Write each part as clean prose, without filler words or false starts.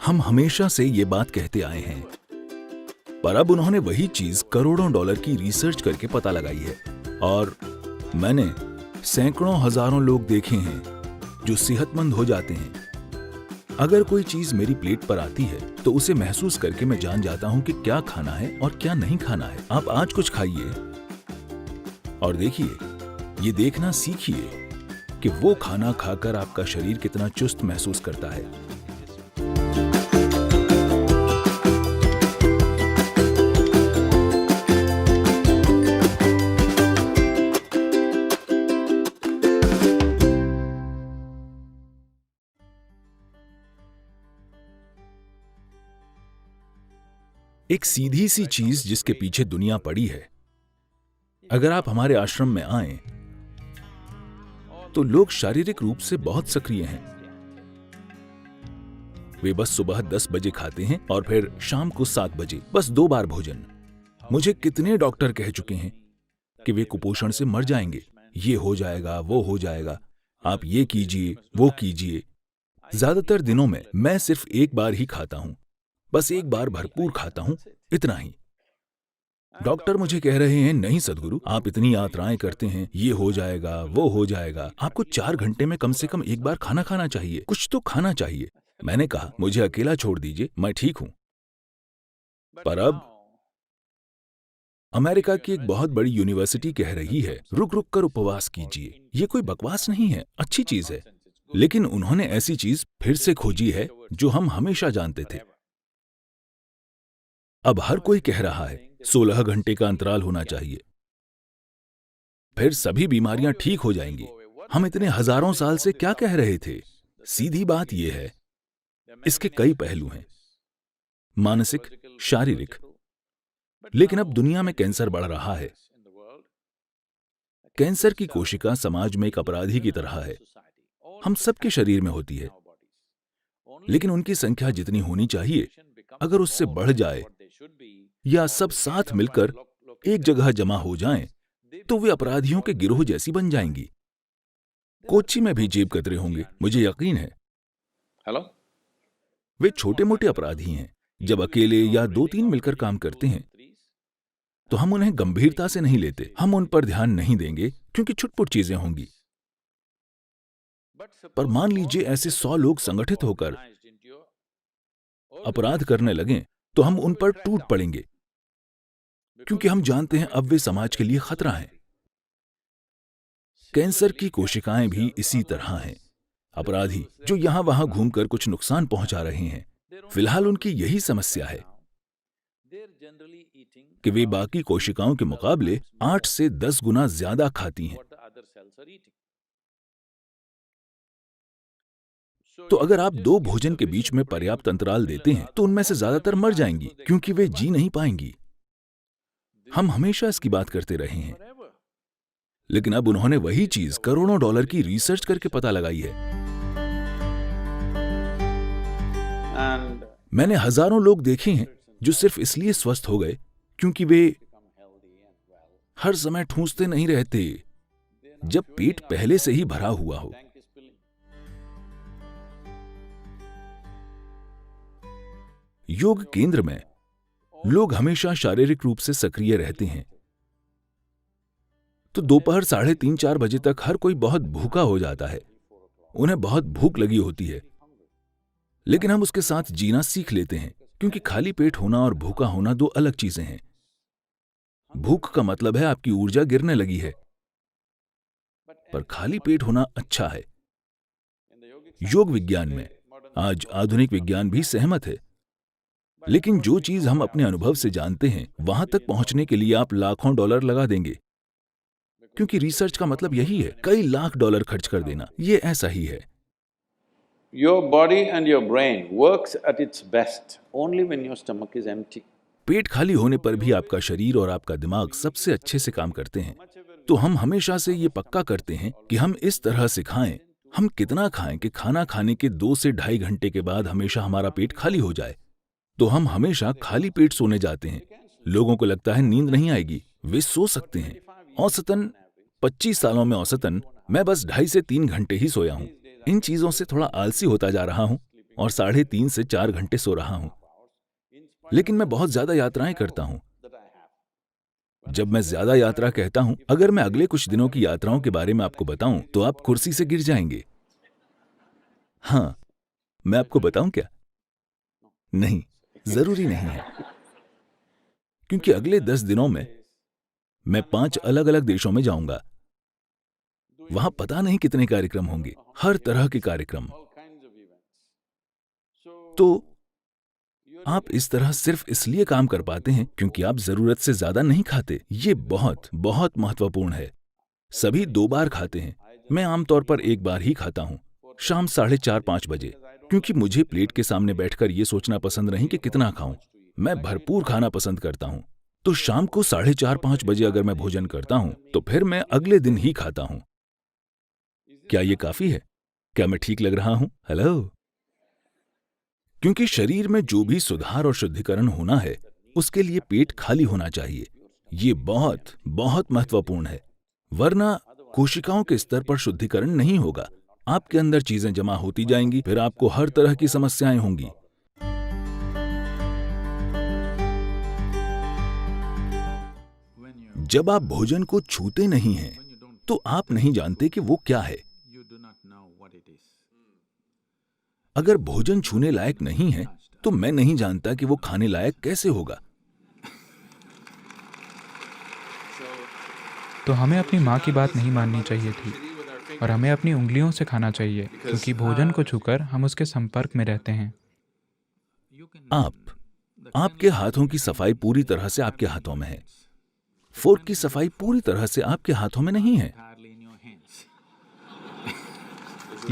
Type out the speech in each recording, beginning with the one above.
हम हमेशा से ये बात कहते आए हैं, पर अब उन्होंने वही चीज करोड़ों डॉलर की रिसर्च करके पता लगाई है। और मैंने सैकड़ों हजारों लोग देखे हैं जो सेहतमंद हो जाते हैं। अगर कोई चीज मेरी प्लेट पर आती है तो उसे महसूस करके मैं जान जाता हूं कि क्या खाना है और क्या नहीं खाना है। आप आज कुछ खाइए और देखिए, ये देखना सीखिए कि वो खाना खाकर आपका शरीर कितना चुस्त महसूस करता है। एक सीधी सी चीज जिसके पीछे दुनिया पड़ी है। अगर आप हमारे आश्रम में आएं, तो लोग शारीरिक रूप से बहुत सक्रिय हैं। वे बस सुबह 10 बजे खाते हैं और फिर शाम को 7 बजे, बस 2 बार भोजन। मुझे कितने डॉक्टर कह चुके हैं कि वे कुपोषण से मर जाएंगे, ये हो जाएगा, वो हो जाएगा, आप ये कीजिए, वो कीजिए। ज्यादातर दिनों में मैं सिर्फ एक बार ही खाता हूं, बस एक बार भरपूर खाता हूं, इतना ही। डॉक्टर मुझे कह रहे हैं, नहीं सदगुरु, आप इतनी यात्राएं करते हैं, ये हो जाएगा, वो हो जाएगा, आपको 4 घंटे में कम से कम एक बार खाना खाना चाहिए, कुछ तो खाना चाहिए। मैंने कहा, मुझे अकेला छोड़ दीजिए, मैं ठीक हूं। पर अब अमेरिका की एक बहुत बड़ी यूनिवर्सिटी कह रही है, रुक रुक कर उपवास कीजिए। ये कोई बकवास नहीं है, अच्छी चीज है। लेकिन उन्होंने ऐसी चीज फिर से खोजी है जो हम हमेशा जानते थे। अब हर कोई कह रहा है 16 घंटे का अंतराल होना चाहिए, फिर सभी बीमारियां ठीक हो जाएंगी। हम इतने हजारों साल से क्या कह रहे थे? सीधी बात यह है, इसके कई पहलू हैं, मानसिक, शारीरिक। लेकिन अब दुनिया में कैंसर बढ़ रहा है। कैंसर की कोशिका समाज में एक अपराधी की तरह है। हम सबके शरीर में होती है, लेकिन उनकी संख्या जितनी होनी चाहिए, अगर उससे बढ़ जाए या सब साथ मिलकर एक जगह जमा हो जाएं, तो वे अपराधियों के गिरोह जैसी बन जाएंगी। कोच्चि में भी जेब कतरे होंगे, मुझे यकीन है। हेलो, वे छोटे मोटे अपराधी हैं। जब अकेले या 2-3 मिलकर काम करते हैं, तो हम उन्हें गंभीरता से नहीं लेते। हम उन पर ध्यान नहीं देंगे क्योंकि छुटपुट चीजें होंगी। पर मान लीजिए ऐसे 100 लोग संगठित होकर अपराध करने लगें, तो हम उन पर टूट पड़ेंगे, क्योंकि हम जानते हैं अब वे समाज के लिए खतरा हैं। कैंसर की कोशिकाएं भी इसी तरह हैं, अपराधी जो यहां वहां घूमकर कुछ नुकसान पहुंचा रहे हैं। फिलहाल उनकी यही समस्या है कि वे बाकी कोशिकाओं के मुकाबले 8 से 10 गुना ज्यादा खाती हैं। तो अगर आप 2 भोजन के बीच में पर्याप्त अंतराल देते हैं, तो उनमें से ज्यादातर मर जाएंगी, क्योंकि वे जी नहीं पाएंगी। हम हमेशा इसकी बात करते रहे हैं, लेकिन अब उन्होंने वही चीज करोड़ों डॉलर की रिसर्च करके पता लगाई है। मैंने हजारों लोग देखे हैं जो सिर्फ इसलिए स्वस्थ हो गए क्योंकि वे हर समय ठूंसते नहीं रहते, जब पेट पहले से ही भरा हुआ हो। योग केंद्र में लोग हमेशा शारीरिक रूप से सक्रिय रहते हैं, तो दोपहर 3:30-4 बजे तक हर कोई बहुत भूखा हो जाता है। उन्हें बहुत भूख लगी होती है, लेकिन हम उसके साथ जीना सीख लेते हैं, क्योंकि खाली पेट होना और भूखा होना 2 अलग चीजें हैं। भूख का मतलब है आपकी ऊर्जा गिरने लगी है, पर खाली पेट होना अच्छा है। योग विज्ञान में आज आधुनिक विज्ञान भी सहमत है, लेकिन जो चीज हम अपने अनुभव से जानते हैं, वहां तक पहुंचने के लिए आप लाखों डॉलर लगा देंगे, क्योंकि रिसर्च का मतलब यही है, कई लाख डॉलर खर्च कर देना। ये ऐसा ही है। your body and your brain works at its best only when your stomach is empty. पेट खाली होने पर भी आपका शरीर और आपका दिमाग सबसे अच्छे से काम करते हैं। तो हम हमेशा से ये पक्का करते हैं कि हम इस तरह से खाएं, हम कितना खाएं कि खाना खाने के 2 से 2.5 घंटे के बाद हमेशा हमारा पेट खाली हो जाए। तो हम हमेशा खाली पेट सोने जाते हैं। लोगों को लगता है नींद नहीं आएगी, वे सो सकते हैं। औसतन 25 सालों में औसतन मैं बस 2.5 से 3 घंटे ही सोया हूं। इन चीजों से थोड़ा आलसी होता जा रहा हूं, और 3.5 से 4 घंटे सो रहा हूं। लेकिन मैं बहुत ज्यादा यात्राएं करता हूं। जब मैं ज्यादा यात्रा कहता हूं, अगर मैं अगले कुछ दिनों की यात्राओं के बारे में आपको बताऊं तो आप कुर्सी से गिर जाएंगे। हाँ, मैं आपको बताऊं क्या? नहीं, जरूरी नहीं है, क्योंकि अगले 10 दिनों में मैं 5 अलग अलग देशों में जाऊंगा। वहां पता नहीं कितने कार्यक्रम होंगे, हर तरह के कार्यक्रम। तो आप इस तरह सिर्फ इसलिए काम कर पाते हैं क्योंकि आप जरूरत से ज्यादा नहीं खाते। ये बहुत बहुत महत्वपूर्ण है। सभी 2 बार खाते हैं। मैं आमतौर पर 1 बार ही खाता हूं, शाम 4:30-5 बजे, क्योंकि मुझे प्लेट के सामने बैठकर ये सोचना पसंद नहीं कि कितना खाऊं। मैं भरपूर खाना पसंद करता हूं। तो शाम को 4:30-5 बजे अगर मैं भोजन करता हूं तो फिर मैं अगले दिन ही खाता हूं। क्या ये काफी है? क्या मैं ठीक लग रहा हूं? हेलो? क्योंकि शरीर में जो भी सुधार और शुद्धिकरण होना है, उसके लिए पेट खाली होना चाहिए। ये बहुत बहुत महत्वपूर्ण है, वरना कोशिकाओं के स्तर पर शुद्धिकरण नहीं होगा। आपके अंदर चीजें जमा होती जाएंगी, फिर आपको हर तरह की समस्याएं होंगी। जब आप भोजन को छूते नहीं हैं, तो आप नहीं जानते कि वो क्या है। अगर भोजन छूने लायक नहीं है, तो मैं नहीं जानता कि वो खाने लायक कैसे होगा। तो हमें अपनी माँ की बात नहीं माननी चाहिए थी और हमें अपनी उंगलियों से खाना चाहिए, क्योंकि भोजन को छूकर हम उसके संपर्क में रहते हैं। आपके हाथों की सफाई पूरी तरह से आपके हाथों में है। फोर्क की सफाई पूरी तरह से आपके हाथों में नहीं है।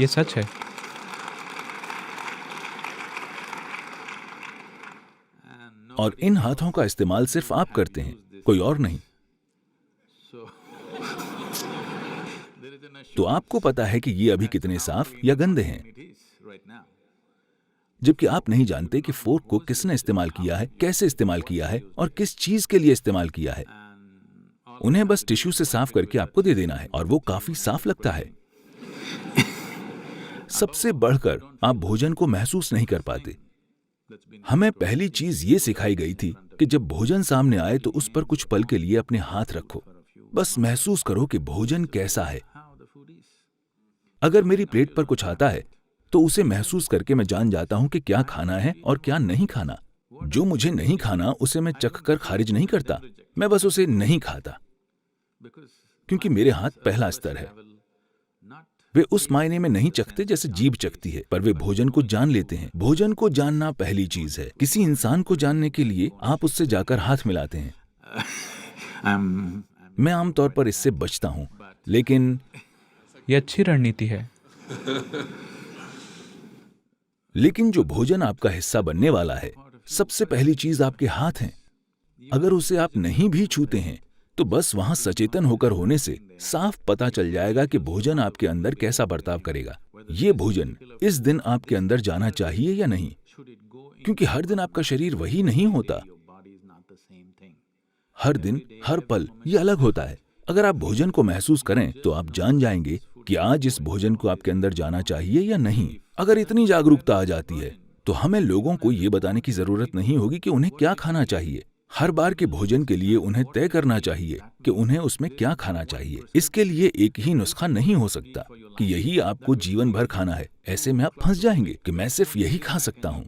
ये सच है। और इन हाथों का इस्तेमाल सिर्फ आप करते हैं, कोई और नहीं। तो आपको पता है कि ये अभी कितने साफ या गंदे हैं, जबकि आप नहीं जानते कि फोर्क को किसने इस्तेमाल किया है, कैसे इस्तेमाल किया है और किस चीज के लिए इस्तेमाल किया है। उन्हें बस टिश्यू से साफ करके आपको दे देना है और वो काफी साफ लगता है। सबसे बढ़कर आप भोजन को महसूस नहीं कर पाते। हमें पहली चीज ये सिखाई गई थी कि जब भोजन सामने आए तो उस पर कुछ पल के लिए अपने हाथ रखो, बस महसूस करो कि भोजन कैसा है। अगर मेरी प्लेट पर कुछ आता है तो उसे महसूस करके मैं जान जाता हूं कि क्या खाना है और क्या नहीं खाना। जो मुझे नहीं खाना उसे मैं चखकर खारिज नहीं करता, मैं बस उसे नहीं खाता, क्योंकि मेरे हाथ पहला स्तर है। वे उस मायने में नहीं चखते जैसे जीभ चखती है, पर वे भोजन को जान लेते हैं। भोजन को जानना पहली चीज है। किसी इंसान को जानने के लिए आप उससे जाकर हाथ मिलाते हैं। मैं आमतौर पर इससे बचता हूं, लेकिन ये अच्छी रणनीति है। लेकिन जो भोजन आपका हिस्सा बनने वाला है, सबसे पहली चीज आपके हाथ हैं। अगर उसे आप नहीं भी छूते हैं तो बस वहां सचेतन होकर होने से साफ पता चल जाएगा कि भोजन आपके अंदर कैसा बर्ताव करेगा। ये भोजन इस दिन आपके अंदर जाना चाहिए या नहीं, क्योंकि हर दिन आपका शरीर वही नहीं होता। हर दिन, हर पल ये अलग होता है। अगर आप भोजन को महसूस करें तो आप जान जाएंगे कि आज इस भोजन को आपके अंदर जाना चाहिए या नहीं। अगर इतनी जागरूकता आ जाती है तो हमें लोगों को ये बताने की जरूरत नहीं होगी कि उन्हें क्या खाना चाहिए। हर बार के भोजन के लिए उन्हें तय करना चाहिए कि उन्हें उसमें क्या खाना चाहिए। इसके लिए एक ही नुस्खा नहीं हो सकता कि यही आपको जीवन भर खाना है। ऐसे में आप फंस जाएंगे कि मैं सिर्फ यही खा सकता हूं।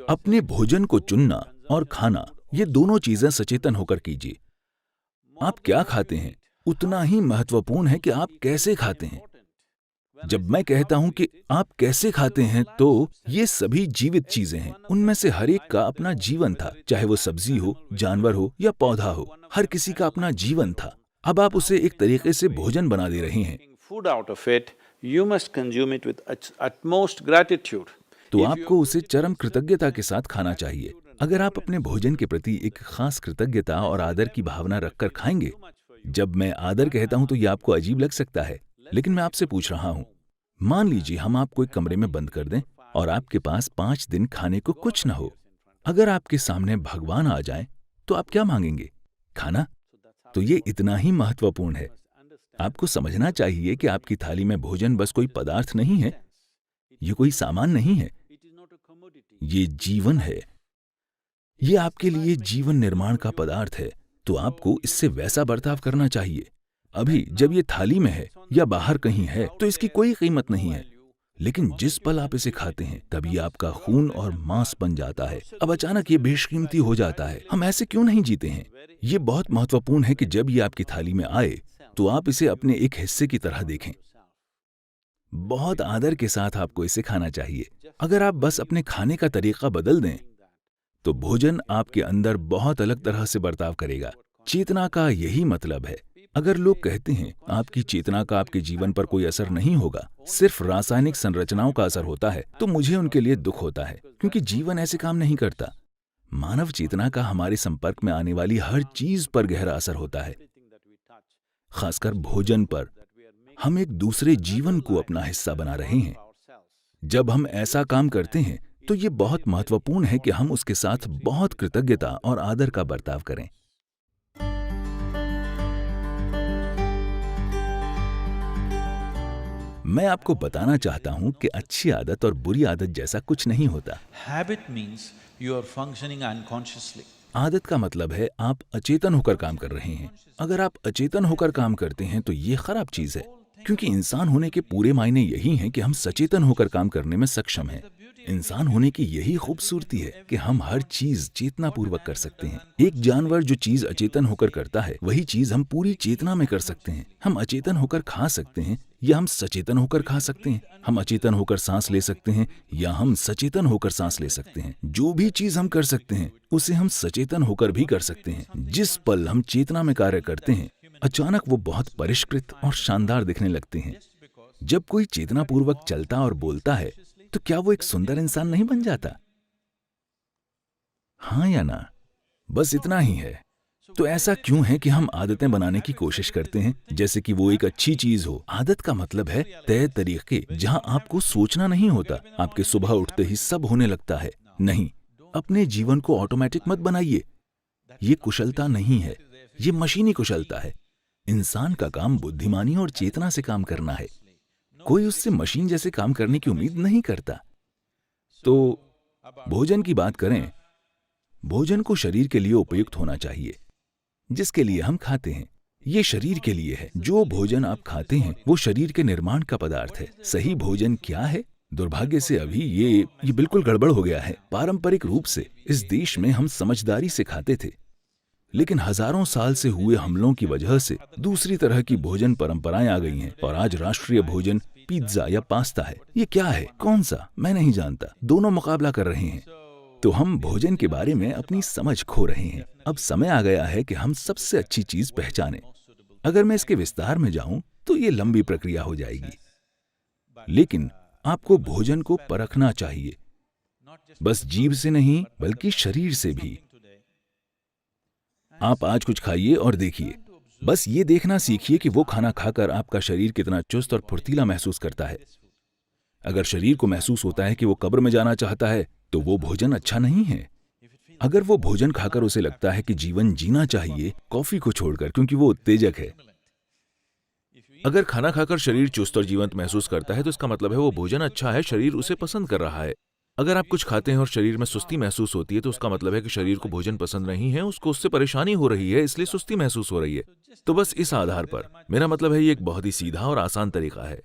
अपने भोजन को चुनना और खाना, ये दोनों चीजें सचेतन होकर कीजिए। आप क्या खाते हैं उतना ही महत्वपूर्ण है कि आप कैसे खाते हैं। जब मैं कहता हूं कि आप कैसे खाते हैं, तो ये सभी जीवित चीजें हैं। उनमें से हर एक का अपना जीवन था, चाहे वो सब्जी हो, जानवर हो या पौधा हो। हर किसी का अपना जीवन था। अब आप उसे एक तरीके से भोजन बना दे रहे हैं। तो आपको उसे चरम कृतज्ञता के साथ खाना चाहिए। अगर आप अपने भोजन के प्रति एक खास कृतज्ञता और आदर की भावना रखकर खाएंगे। जब मैं आदर कहता हूं तो ये आपको अजीब लग सकता है, लेकिन मैं आपसे पूछ रहा हूं, मान लीजिए हम आपको एक कमरे में बंद कर दें और आपके पास 5 दिन खाने को कुछ न हो। अगर आपके सामने भगवान आ जाए तो आप क्या मांगेंगे? खाना। तो ये इतना ही महत्वपूर्ण है। आपको समझना चाहिए कि आपकी थाली में भोजन बस कोई पदार्थ नहीं है, ये कोई सामान नहीं है, ये जीवन है। ये आपके लिए जीवन निर्माण का पदार्थ है, तो आपको इससे वैसा बर्ताव करना चाहिए। अभी जब ये थाली में है या बाहर कहीं है तो इसकी कोई कीमत नहीं है, लेकिन जिस पल आप इसे खाते हैं तभी आपका खून और मांस बन जाता है। अब अचानक ये बेशकीमती हो जाता है। हम ऐसे क्यों नहीं जीते हैं? ये बहुत महत्वपूर्ण है कि जब ये आपकी थाली में आए तो आप इसे अपने एक हिस्से की तरह देखें। बहुत आदर के साथ आपको इसे खाना चाहिए। अगर आप बस अपने खाने का तरीका बदल दें तो भोजन आपके अंदर बहुत अलग तरह से बर्ताव करेगा। चेतना का यही मतलब है। अगर लोग कहते हैं आपकी चेतना का आपके जीवन पर कोई असर नहीं होगा, सिर्फ रासायनिक संरचनाओं का असर होता है, तो मुझे उनके लिए दुख होता है, क्योंकि जीवन ऐसे काम नहीं करता। मानव चेतना का हमारे संपर्क में आने वाली हर चीज पर गहरा असर होता है, खासकर भोजन पर। हम एक दूसरे जीवन को अपना हिस्सा बना रहे हैं। जब हम ऐसा काम करते हैं तो ये बहुत महत्वपूर्ण है कि हम उसके साथ बहुत कृतज्ञता और आदर का बर्ताव करें। मैं आपको बताना चाहता हूं कि अच्छी आदत और बुरी आदत जैसा कुछ नहीं होता। Habit means you are functioning unconsciously. आदत का मतलब है आप अचेतन होकर काम कर रहे हैं। अगर आप अचेतन होकर काम करते हैं तो ये खराब चीज है, क्योंकि इंसान होने के पूरे मायने यही हैं कि हम सचेतन होकर काम करने में सक्षम हैं। इंसान होने की यही खूबसूरती है कि हम हर चीज चेतनापूर्वक कर सकते हैं। एक जानवर जो चीज अचेतन होकर करता है वही चीज हम पूरी चेतना में कर सकते हैं। हम अचेतन होकर खा सकते हैं या हम सचेतन होकर खा सकते हैं। हम अचेतन होकर सांस ले सकते हैं या हम सचेतन होकर सांस ले सकते हैं। जो भी चीज हम कर सकते हैं उसे हम सचेतन होकर भी कर सकते हैं। जिस पल हम चेतना में कार्य करते हैं अचानक वो बहुत परिष्कृत और शानदार दिखने लगते हैं। जब कोई चेतनापूर्वक चलता और बोलता है तो क्या वो एक सुंदर इंसान नहीं बन जाता? हाँ या ना? बस इतना ही है। तो ऐसा क्यों है कि हम आदतें बनाने की कोशिश करते हैं जैसे कि वो एक अच्छी चीज हो? आदत का मतलब है तय तरीके जहां आपको सोचना नहीं होता। आपके सुबह उठते ही सब होने लगता है। नहीं, अपने जीवन को ऑटोमेटिक मत बनाइए। ये कुशलता नहीं है, ये मशीनी कुशलता है। इंसान का काम बुद्धिमानी और चेतना से काम करना है। कोई उससे मशीन जैसे काम करने की उम्मीद नहीं करता। तो भोजन की बात करें, भोजन को शरीर के लिए उपयुक्त होना चाहिए जिसके लिए हम खाते हैं। ये शरीर के लिए है। जो भोजन आप खाते हैं वो शरीर के निर्माण का पदार्थ है। सही भोजन क्या है? दुर्भाग्य से अभी ये बिल्कुल गड़बड़ हो गया है। पारंपरिक रूप से इस देश में हम समझदारी से खाते थे, लेकिन हजारों साल से हुए हमलों की वजह से दूसरी तरह की भोजन परंपराएं आ गई हैं और आज राष्ट्रीय भोजन पिज्जा या पास्ता है। ये क्या है? कौन सा? मैं नहीं जानता। दोनों मुकाबला कर रहे हैं। तो हम भोजन के बारे में अपनी समझ खो रहे हैं। अब समय आ गया है कि हम सबसे अच्छी चीज पहचानें। अगर मैं इसके विस्तार में जाऊं तो ये लंबी प्रक्रिया हो जाएगी, लेकिन आपको भोजन को परखना चाहिए, बस जीभ से नहीं बल्कि शरीर से भी। आप आज कुछ खाइए और देखिए। बस ये देखना सीखिए कि वो खाना खाकर आपका शरीर कितना चुस्त और फुर्तीला महसूस करता है। अगर शरीर को महसूस होता है कि वो कब्र में जाना चाहता है तो वो भोजन अच्छा नहीं है। अगर वो भोजन खाकर उसे लगता है कि जीवन जीना चाहिए, कॉफी को छोड़कर, क्योंकि वो उत्तेजक है। अगर खाना खाकर शरीर चुस्त और जीवंत महसूस करता है तो इसका मतलब है वो भोजन अच्छा है, शरीर उसे पसंद कर रहा है। अगर आप कुछ खाते हैं और शरीर में सुस्ती महसूस होती है तो उसका मतलब है कि शरीर को भोजन पसंद नहीं है, उसको उससे परेशानी हो रही है, इसलिए सुस्ती महसूस हो रही है। तो बस इस आधार पर मेरा मतलब है ये एक बहुत ही सीधा और आसान तरीका है।